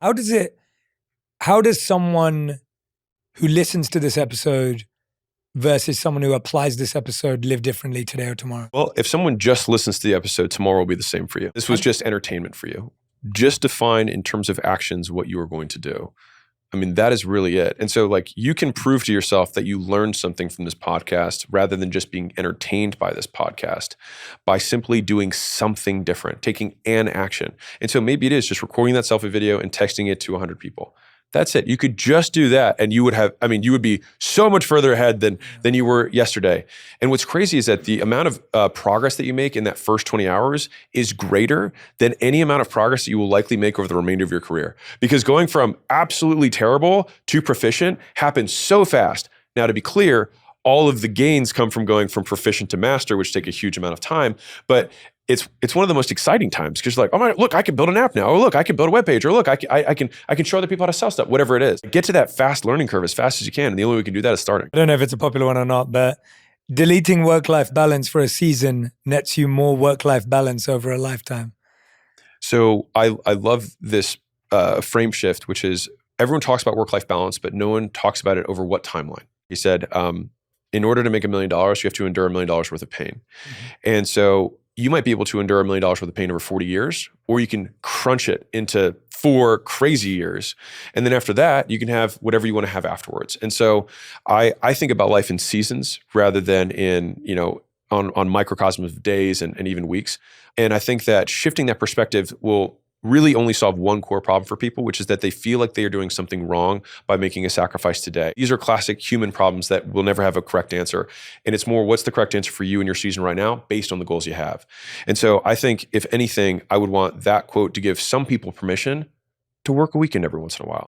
How does it, how does someone who listens to this episode versus someone who applies this episode live differently today or tomorrow? Well, if someone just listens to the episode, tomorrow will be the same for you. This was just entertainment for you. Just define in terms of actions what you are going to do. I mean, that is really it. And so like you can prove to yourself that you learned something from this podcast rather than just being entertained by this podcast by simply doing something different, taking an action. And so maybe it is just recording that selfie video and texting it to 100 people. That's it. You could just do that and you would have, I mean, you would be so much further ahead than you were yesterday. And what's crazy is that the amount of progress that you make in that first 20 hours is greater than any amount of progress that you will likely make over the remainder of your career. Because going from absolutely terrible to proficient happens so fast. Now, to be clear, all of the gains come from going from proficient to master, which take a huge amount of time. But it's one of the most exciting times because you're like, oh my, look, I can build an app now. Oh, look, I can build a web page. Or look, I can show other people how to sell stuff, whatever it is. Get to that fast learning curve as fast as you can. And the only way we can do that is starting. I don't know if it's a popular one or not, but deleting work-life balance for a season nets you more work-life balance over a lifetime. So I love this frame shift, which is everyone talks about work-life balance, but no one talks about it over what timeline. He said, in order to make $1 million, you have to endure $1 million worth of pain. Mm-hmm. And so you might be able to endure $1 million worth of pain over 40 years, or you can crunch it into 4 crazy years. And then after that, you can have whatever you want to have afterwards. And so I think about life in seasons rather than in, on microcosms of days and even weeks. And I think that shifting that perspective will really only solve one core problem for people, which is that they feel like they are doing something wrong by making a sacrifice today. These are classic human problems that will never have a correct answer. And it's more, what's the correct answer for you in your season right now based on the goals you have? And so I think, if anything, I would want that quote to give some people permission to work a weekend every once in a while.